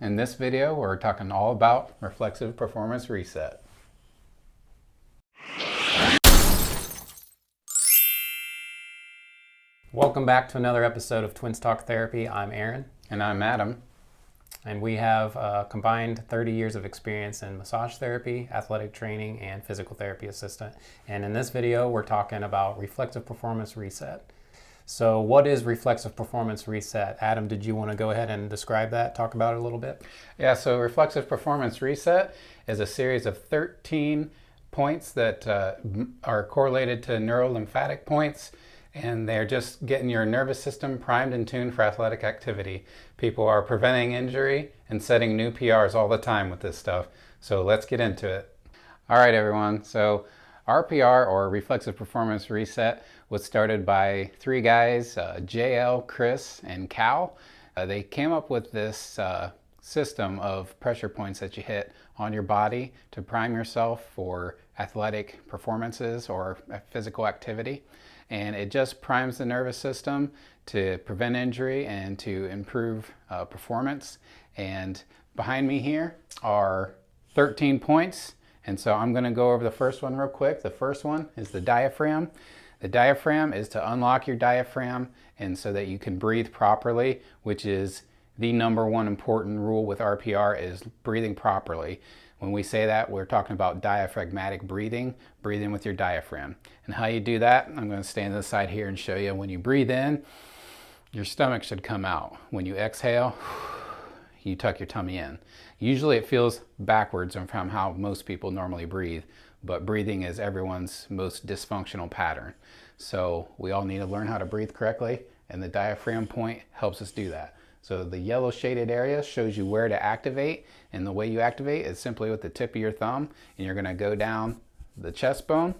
In this video, we're talking all about Reflexive Performance Reset. Welcome back to another episode of Twins Talk Therapy. I'm Aaron. And I'm Adam. And we have combined 30 years of experience in massage therapy, athletic training, and physical therapy assistant. And in this video, we're talking about Reflexive Performance Reset. So what is Reflexive Performance Reset? Adam, did you want to go ahead and describe that, talk about it a little bit? Yeah, so Reflexive Performance Reset is a series of 13 points that are correlated to neurolymphatic points, and they're just getting your nervous system primed and tuned for athletic activity. People are preventing injury and setting new PRs all the time with this stuff, so let's get into it. All right, everyone, so RPR, or Reflexive Performance Reset, was started by three guys, JL, Chris, and Cal. They came up with this system of pressure points that you hit on your body to prime yourself for athletic performances or physical activity. And it just primes the nervous system to prevent injury and to improve performance. And behind me here are 13 points. And so I'm going to go over the first one real quick. The first one is the diaphragm. The diaphragm is to unlock your diaphragm and so that you can breathe properly, which is the number one important rule with RPR, is breathing properly. When we say that, we're talking about diaphragmatic breathing, breathing with your diaphragm. And how you do that, I'm going to stand to the side here and show you. When you breathe in, your stomach should come out. When you exhale, you tuck your tummy in. Usually it feels backwards from how most people normally breathe, but breathing is everyone's most dysfunctional pattern. So we all need to learn how to breathe correctly, and the diaphragm point helps us do that. So the yellow shaded area shows you where to activate, and the way you activate is simply with the tip of your thumb, and you're going to go down the chest bone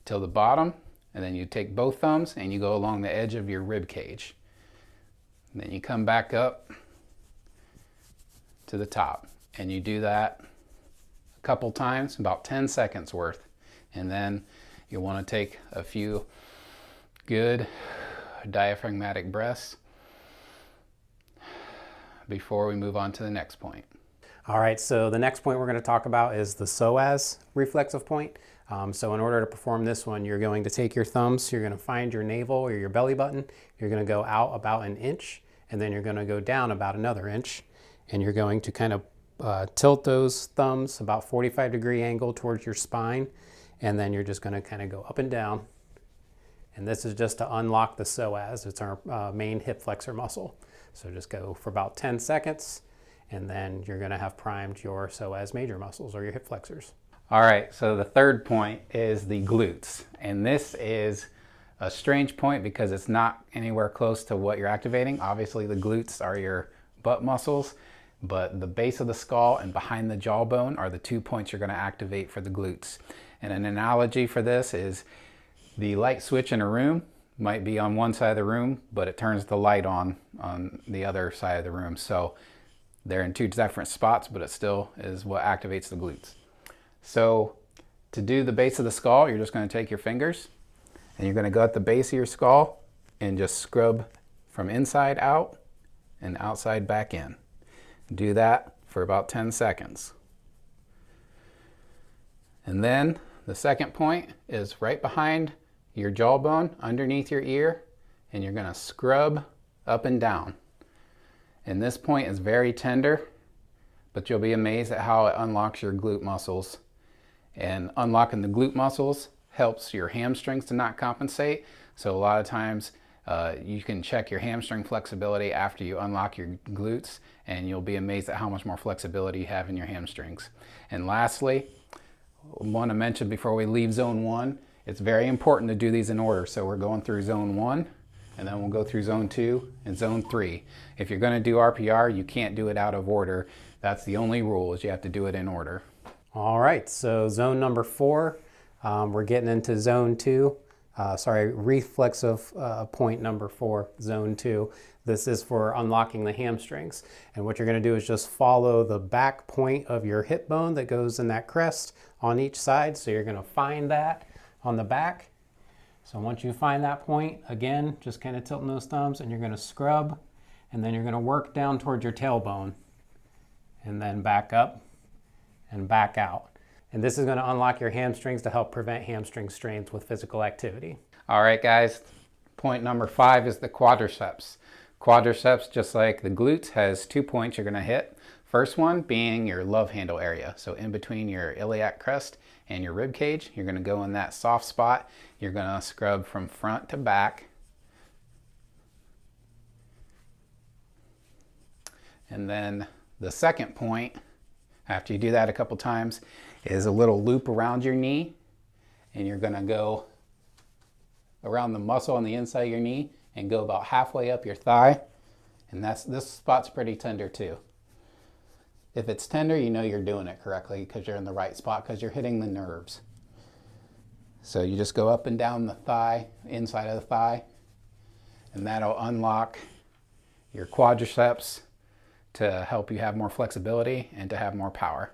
till the bottom, and then you take both thumbs and you go along the edge of your rib cage. And then you come back up to the top, and you do that a couple times, about 10 seconds worth. And then you want to take a few good diaphragmatic breaths before we move on to the next point. All right, so the next point we're going to talk about is the psoas reflexive point. So in order to perform this one, you're going to take your thumbs, you're going to find your navel or your belly button, you're going to go out about an inch, and then you're going to go down about another inch, and you're going to kind of tilt those thumbs about 45-degree angle towards your spine, and then you're just going to kind of go up and down. And this is just to unlock the psoas. It's our main hip flexor muscle. So just go for about 10 seconds, and then you're going to have primed your psoas major muscles or your hip flexors. All right, so the third point is the glutes. And this is a strange point because it's not anywhere close to what you're activating. Obviously, the glutes are your butt muscles, but the base of the skull and behind the jawbone are the 2 points you're going to activate for the glutes. And an analogy for this is the light switch in a room might be on one side of the room, but it turns the light on the other side of the room. So they're in two different spots, but it still is what activates the glutes. So to do the base of the skull, you're just going to take your fingers and you're going to go at the base of your skull and just scrub from inside out and outside back in. Do that for about 10 seconds. And then the second point is right behind your jawbone, underneath your ear, and you're going to scrub up and down. And this point is very tender, but you'll be amazed at how it unlocks your glute muscles. And unlocking the glute muscles helps your hamstrings to not compensate. So a lot of times you can check your hamstring flexibility after you unlock your glutes, and you'll be amazed at how much more flexibility you have in your hamstrings. And lastly, I want to mention before we leave zone 1, it's very important to do these in order. So we're going through zone 1, and then we'll go through zone 2 and zone 3. If you're going to do RPR, you can't do it out of order. That's the only rule, is you have to do it in order. All right, so zone number 4, we're getting into zone 2. Reflexive point number 4, zone 2. This is for unlocking the hamstrings. And what you're going to do is just follow the back point of your hip bone that goes in that crest on each side. So you're going to find that on the back. So once you find that point, again, just kind of tilting those thumbs, and you're going to scrub, and then you're going to work down towards your tailbone. and then back up and back out. And this is going to unlock your hamstrings to help prevent hamstring strains with physical activity. All right, guys, point number 5 is the quadriceps. Quadriceps, just like the glutes, has 2 points you're going to hit. First one being your love handle area. So in between your iliac crest and your rib cage, you're going to go in that soft spot. You're going to scrub from front to back. And then the second point, after you do that a couple times, is a little loop around your knee. And you're going to go around the muscle on the inside of your knee and go about halfway up your thigh. And this spot's pretty tender too. If it's tender, you know you're doing it correctly because you're in the right spot because you're hitting the nerves. So you just go up and down the thigh, inside of the thigh, and that'll unlock your quadriceps to help you have more flexibility and to have more power.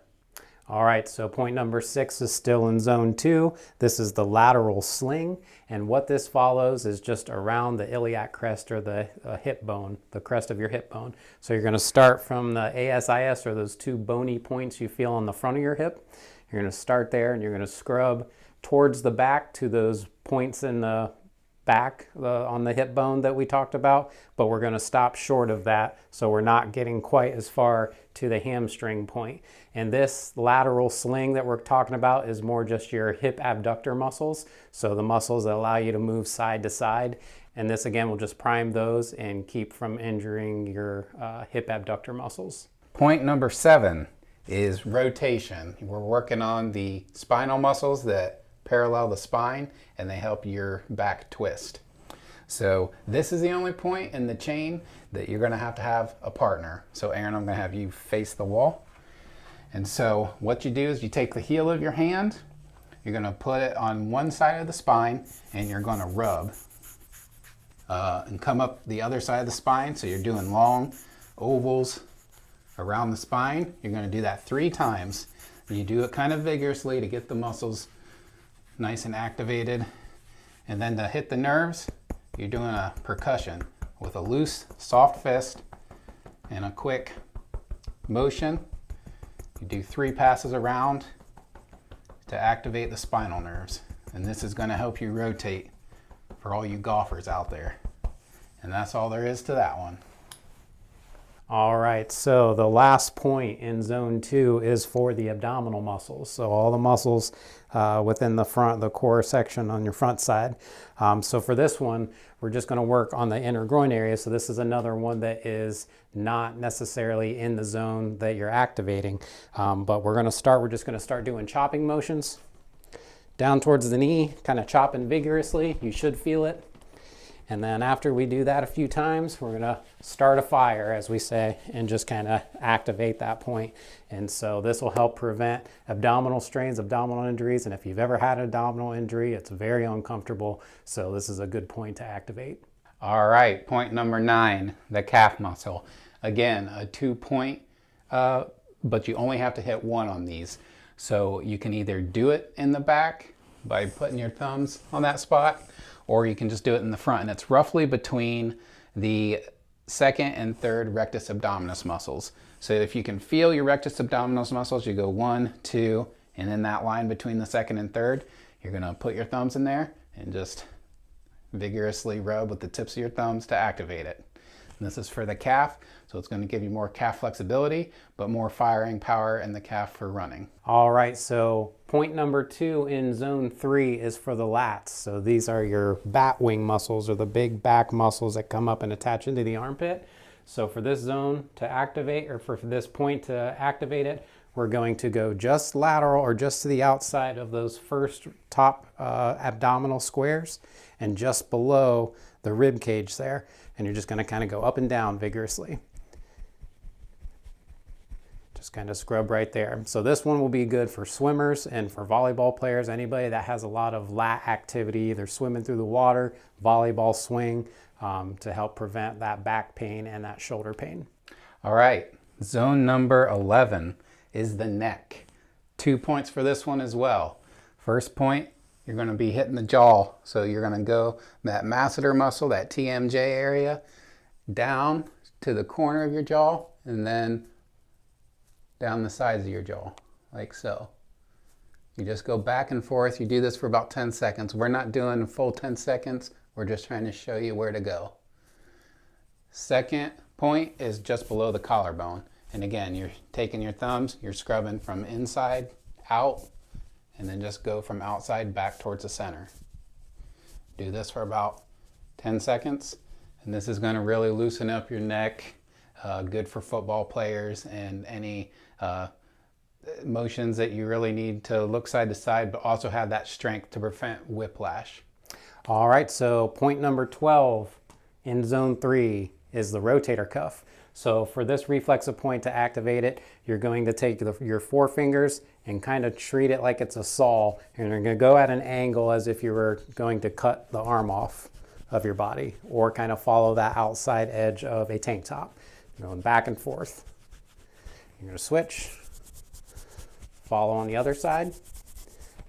All right, so point number 6 is still in zone 2. This is the lateral sling, and what this follows is just around the iliac crest or the hip bone, the crest of your hip bone. So you're going to start from the ASIS, or those 2 bony points you feel on the front of your hip. You're going to start there and you're going to scrub towards the back to those points in the back on the hip bone that we talked about, but we're going to stop short of that so we're not getting quite as far to the hamstring point. And this lateral sling that we're talking about is more just your hip abductor muscles, so the muscles that allow you to move side to side. And this again will just prime those and keep from injuring your hip abductor muscles. Point number 7 is rotation. We're working on the spinal muscles that parallel the spine and they help your back twist. So this is the only point in the chain that you're going to have a partner. So Aaron, I'm going to have you face the wall. And so what you do is you take the heel of your hand, you're going to put it on one side of the spine and you're going to rub and come up the other side of the spine. So you're doing long ovals around the spine. You're going to do that 3 times. You do it kind of vigorously to get the muscles nice and activated. And then to hit the nerves, you're doing a percussion with a loose, soft fist and a quick motion. You do 3 passes around to activate the spinal nerves. And this is going to help you rotate for all you golfers out there. And that's all there is to that one. All right, so the last point in zone 2 is for the abdominal muscles. So all the muscles within the front, the core section on your front side. So for this one, we're just going to work on the inner groin area. So this is another one that is not necessarily in the zone that you're activating. But we're just going to start doing chopping motions down towards the knee, kind of chopping vigorously. You should feel it. And then after we do that a few times, we're going to start a fire, as we say, and just kind of activate that point. And so this will help prevent abdominal strains, abdominal injuries. And if you've ever had an abdominal injury, it's very uncomfortable. So this is a good point to activate. All right, point number 9, the calf muscle. Again, a 2-point, but you only have to hit 1 on these. So you can either do it in the back by putting your thumbs on that spot, or you can just do it in the front. And it's roughly between the 2nd and 3rd rectus abdominis muscles. So if you can feel your rectus abdominis muscles, you go 1, 2, and in that line between the 2nd and 3rd, you're gonna put your thumbs in there and just vigorously rub with the tips of your thumbs to activate it. And this is for the calf, so it's going to give you more calf flexibility, but more firing power in the calf for running. All right, so point number 2 in zone 3 is for the lats. So these are your bat wing muscles, or the big back muscles that come up and attach into the armpit. So for this zone to activate, or for this point to activate it, we're going to go just lateral or just to the outside of those first top abdominal squares and just below the rib cage there. And you're just going to kind of go up and down vigorously. Just kind of scrub right there. So this one will be good for swimmers and for volleyball players, anybody that has a lot of lat activity, either swimming through the water, volleyball swing, to help prevent that back pain and that shoulder pain. All right, zone number 11 is the neck. 2 points for this one as well. First point, you're going to be hitting the jaw. So you're going to go that masseter muscle, that TMJ area, down to the corner of your jaw, and then down the sides of your jaw, like so. You just go back and forth. You do this for about 10 seconds. We're not doing a full 10 seconds. We're just trying to show you where to go. Second point is just below the collarbone. And again, you're taking your thumbs, you're scrubbing from inside out, and then just go from outside back towards the center. Do this for about 10 seconds. And this is going to really loosen up your neck. Good for football players and any motions that you really need to look side to side, but also have that strength to prevent whiplash. All right, so point number 12 in zone 3 is the rotator cuff. So for this reflexive point to activate it, you're going to take your forefingers and kind of treat it like it's a saw, and you're going to go at an angle as if you were going to cut the arm off of your body, or kind of follow that outside edge of a tank top. You're going back and forth. You're going to switch, follow on the other side,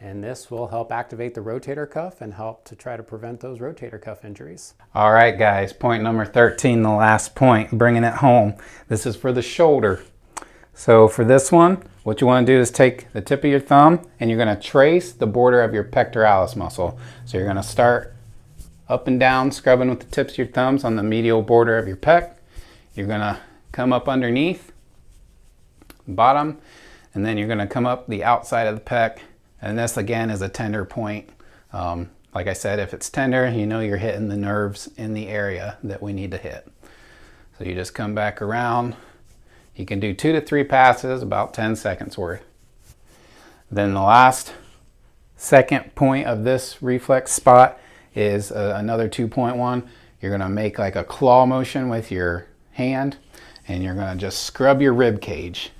and this will help activate the rotator cuff and help to try to prevent those rotator cuff injuries. All right, guys, point number 13, the last point, bringing it home. This is for the shoulder. So for this one, what you want to do is take the tip of your thumb and you're going to trace the border of your pectoralis muscle. So you're going to start up and down, scrubbing with the tips of your thumbs on the medial border of your pec. You're going to come up underneath, bottom, and then you're going to come up the outside of the pec. And this again is a tender point. Like I said, if it's tender, you know you're hitting the nerves in the area that we need to hit. So you just come back around. You can do 2 to 3 passes, about 10 seconds worth. Then the last second point of this reflex spot is another 2.1. You're gonna make like a claw motion with your hand, and you're gonna just scrub your rib cage.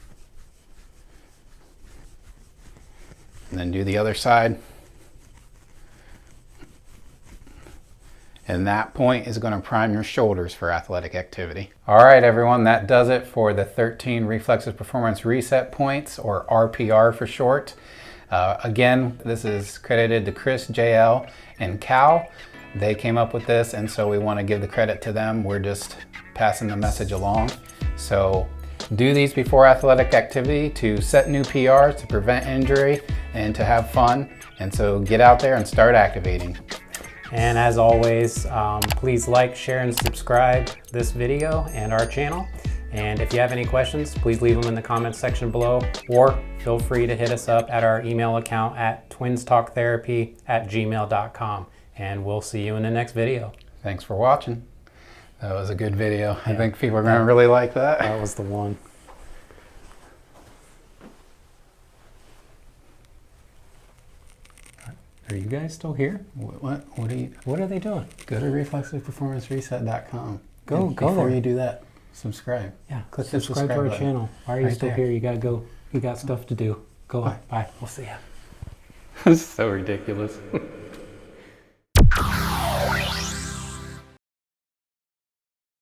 And then do the other side. And that point is going to prime your shoulders for athletic activity. All right, everyone, that does it for the 13 Reflexive Performance Reset points, or RPR for short. Again, this is credited to Chris, JL, and Cal. They came up with this, and so we want to give the credit to them. We're just passing the message along. So do these before athletic activity to set new PRs, to prevent injury, and to have fun. And so get out there and start activating. And as always, please like, share, and subscribe this video and our channel. And if you have any questions, please leave them in the comments section below, or feel free to hit us up at our email account at twinstalktherapy@gmail.com. And we'll see you in the next video. Thanks for watching. That was a good video. Yeah. I think people are going to really like that. That was the one. Are you guys still here? What are they doing? Go to reflexiveperformancereset.com. Go before there. you do that, subscribe. Yeah, click subscribe to our channel. Why are you still here? You gotta go. You got stuff to do. Go on. Bye. We'll see ya. This is so ridiculous.